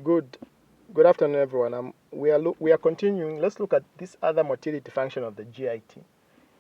Good, good afternoon, everyone. We are continuing. Let's look at this other motility function of the GIT.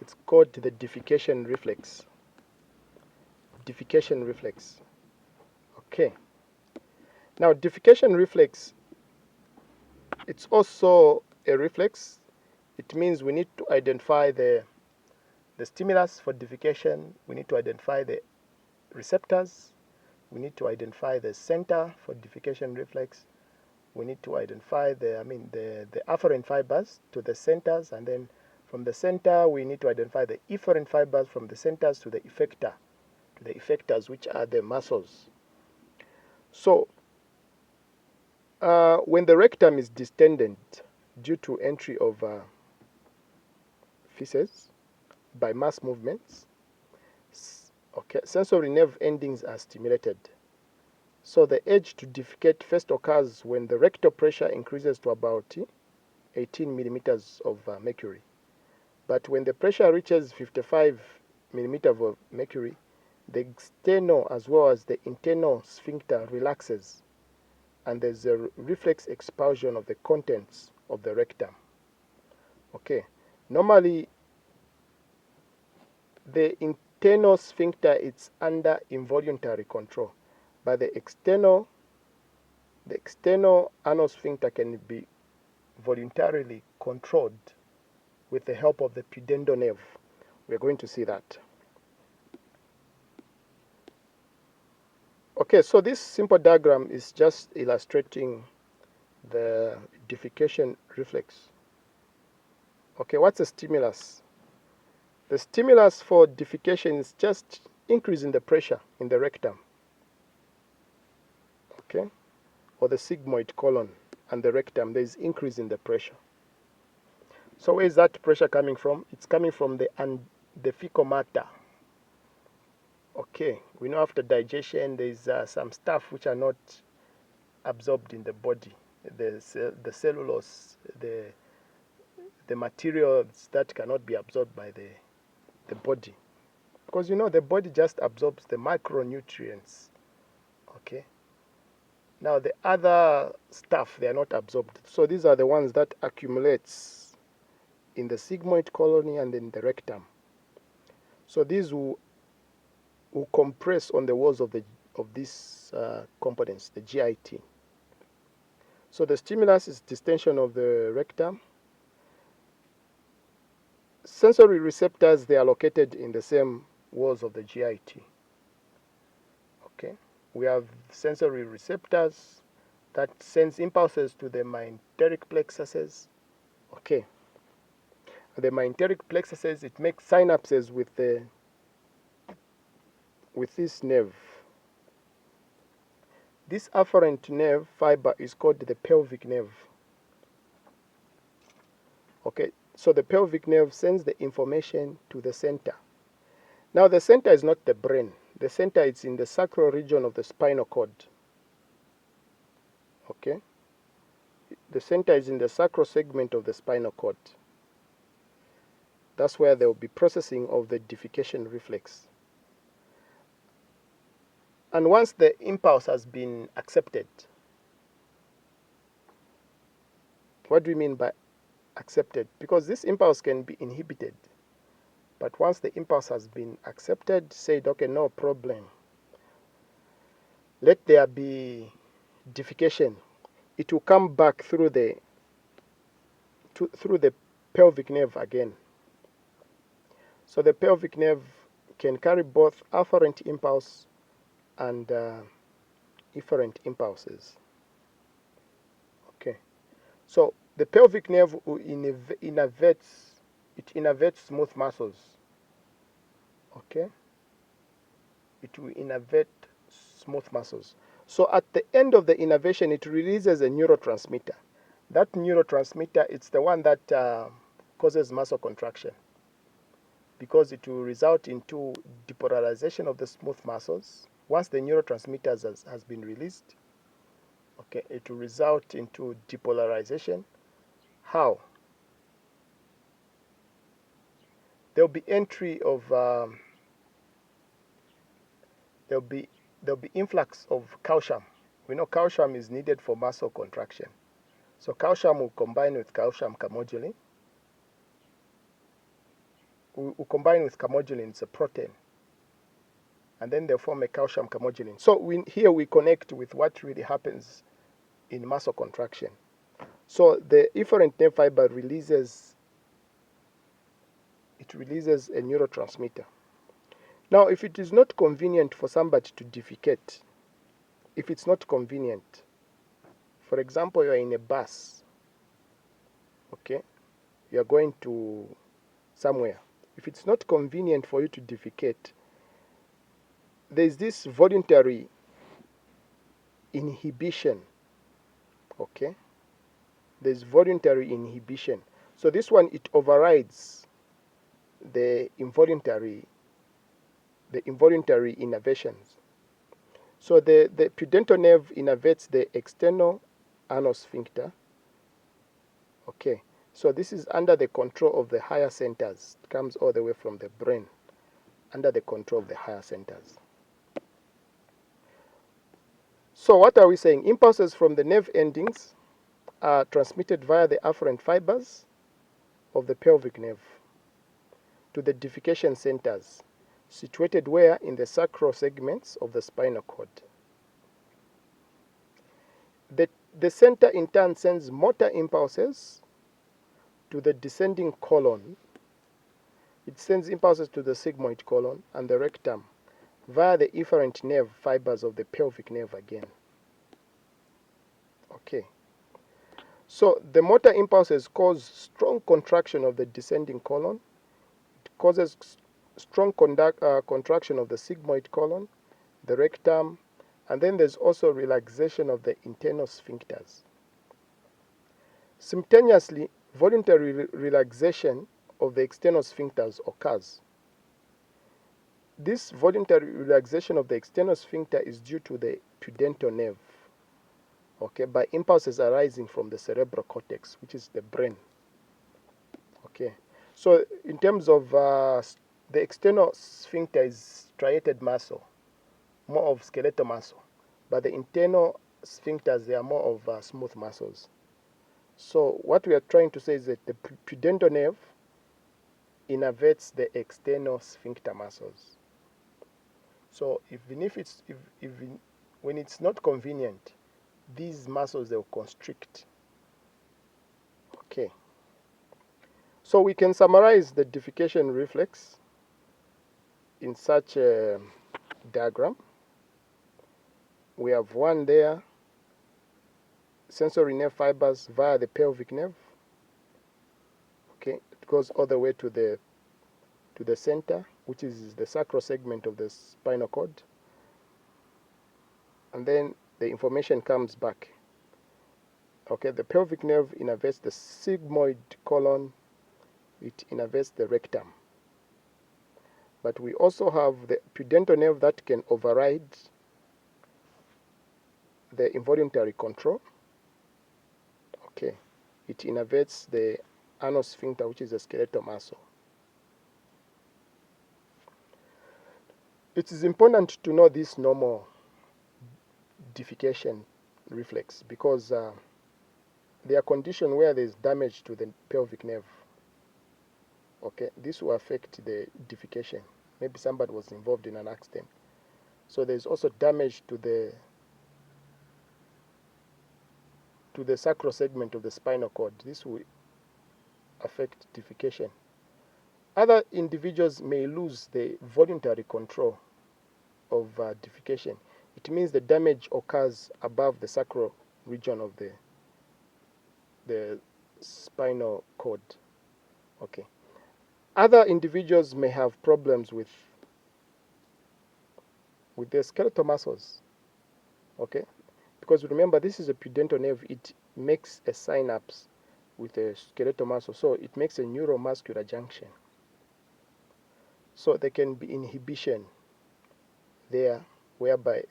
It's called the defecation reflex. Defecation reflex. Okay. Now, defecation reflex. It's also a reflex. It means we need to identify the stimulus for defecation. We need to identify the receptors. We need to identify the center for defecation reflex. We need to identify the afferent fibers to the centers, and then from the center we need to identify the efferent fibers from the centers to the effectors, which are the muscles. So when the rectum is distended due to entry of feces by mass movements, sensory nerve endings are stimulated. So the urge to defecate first occurs when the rectal pressure increases to about 18 millimeters of mercury. But when the pressure reaches 55 millimeters of mercury, the external as well as the internal sphincter relaxes, and there's a reflex expulsion of the contents of the rectum. Okay, normally the internal sphincter is under involuntary control, but the external anal sphincter can be voluntarily controlled with the help of the pudendal nerve. We're going to see that. Okay, so this simple diagram is just illustrating the defecation reflex. Okay, what's a stimulus? The stimulus for defecation is just increase in the pressure in the rectum, okay, or the sigmoid colon and the rectum. There is increase in the pressure. So where is that pressure coming from? It's coming from the fecal matter. Okay, we know after digestion there is some stuff which are not absorbed in the body. The cellulose, the materials that cannot be absorbed by the body. Because the body just absorbs the micronutrients. Okay. Now the other stuff, they are not absorbed. So these are the ones that accumulates in the sigmoid colony and in the rectum. So these will compress on the walls of these components, the GIT. So the stimulus is distension of the rectum. Sensory receptors, they are located in the same walls of the GIT. Okay, we have sensory receptors that sends impulses to the myenteric plexuses. Okay, the myenteric plexuses, it makes synapses with this nerve. This afferent nerve fiber is called the pelvic nerve. Okay, so the pelvic nerve sends the information to the center. Now the center is not the brain. The center is in the sacral region of the spinal cord. Okay, the center is in the sacral segment of the spinal cord. That's where there will be processing of the defecation reflex. And once the impulse has been accepted, what do we mean by accepted? Because this impulse can be inhibited. But once the impulse has been accepted, said, okay, no problem, let there be defecation, it will come back through the pelvic nerve again. So the pelvic nerve can carry both afferent impulse and efferent impulses. Okay, so the pelvic nerve will innervates smooth muscles. Okay, it will innervate smooth muscles. So at the end of the innervation, it releases a neurotransmitter. That neurotransmitter, it's the one that causes muscle contraction, because it will result into depolarization of the smooth muscles. Once the neurotransmitter has been released, okay, it will result into depolarization. How? There'll be entry of there'll be influx of calcium. We know calcium is needed for muscle contraction. So calcium will combine with calcium camodulin. Will combine with camodulin, it's a protein. And then they form a calcium camodulin. So here we connect with what really happens in muscle contraction. So the efferent nerve fiber releases a neurotransmitter. Now, if it is not convenient for somebody to defecate, if it's not convenient, for example, you're in a bus, okay, you're going to somewhere. If it's not convenient for you to defecate, there's this voluntary inhibition, okay? There's voluntary inhibition. So this one, it overrides the involuntary innervations. So the pudendal nerve innervates the external anal sphincter. Okay, so this is under the control of the higher centers. It comes all the way from the brain, under the control of the higher centers. So what are we saying? Impulses from the nerve endings are transmitted via the afferent fibers of the pelvic nerve to the defecation centers, situated where? In the sacral segments of the spinal cord. The center in turn sends motor impulses to the descending colon. It sends impulses to the sigmoid colon and the rectum via the efferent nerve fibers of the pelvic nerve again. Okay. So the motor impulses cause strong contraction of the descending colon. It causes strong contraction of the sigmoid colon, the rectum, and then there's also relaxation of the internal sphincters. Simultaneously, voluntary relaxation of the external sphincters occurs. This voluntary relaxation of the external sphincter is due to the pudendal nerve, okay, by impulses arising from the cerebral cortex, which is the brain. Okay, so in terms of the external sphincter is striated muscle, more of skeletal muscle, but the internal sphincters, they are more of smooth muscles. So what we are trying to say is that the pudendal nerve innervates the external sphincter muscles. So when it's not convenient, these muscles, they'll constrict. Okay. So we can summarize the defecation reflex in such a diagram. We have one there, sensory nerve fibers via the pelvic nerve. Okay, it goes all the way to the center, which is the sacral segment of the spinal cord. And then the information comes back. Okay, the pelvic nerve innervates the sigmoid colon, it innervates the rectum. But we also have the pudendal nerve that can override the involuntary control. Okay, it innervates the anal sphincter, which is a skeletal muscle. It is important to know this normal defecation reflex because there are conditions where there is damage to the pelvic nerve. Okay, this will affect the defecation. Maybe somebody was involved in an accident. So there's also damage to the sacral segment of the spinal cord. This will affect defecation. Other individuals may lose the voluntary control of defecation. It means the damage occurs above the sacral region of the spinal cord. Okay. Other individuals may have problems with their skeletal muscles. Okay, because remember, this is a pudendal nerve. It makes a synapse with a skeletal muscle, so it makes a neuromuscular junction. So there can be inhibition there, whereby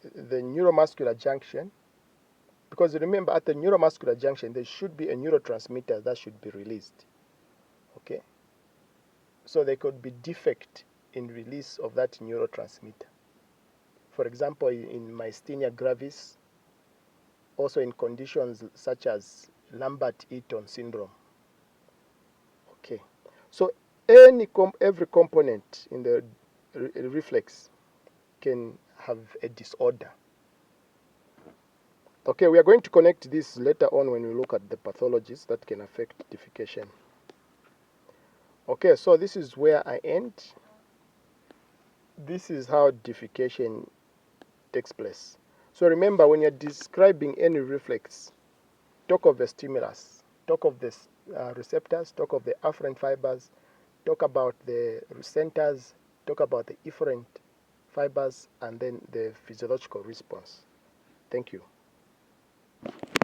the neuromuscular junction, because remember, at the neuromuscular junction, there should be a neurotransmitter that should be released. Okay, so there could be defect in release of that neurotransmitter. For example, in myasthenia gravis, also in conditions such as Lambert-Eaton syndrome. Okay, so every component in the reflex can have a disorder. Okay, we are going to connect this later on when we look at the pathologies that can affect defecation. Okay, so this is where I end. This is how defecation takes place. So remember, when you're describing any reflex, talk of the stimulus, talk of the receptors, talk of the afferent fibers, talk about the centers, talk about the efferent fibers, and then the physiological response. Thank you.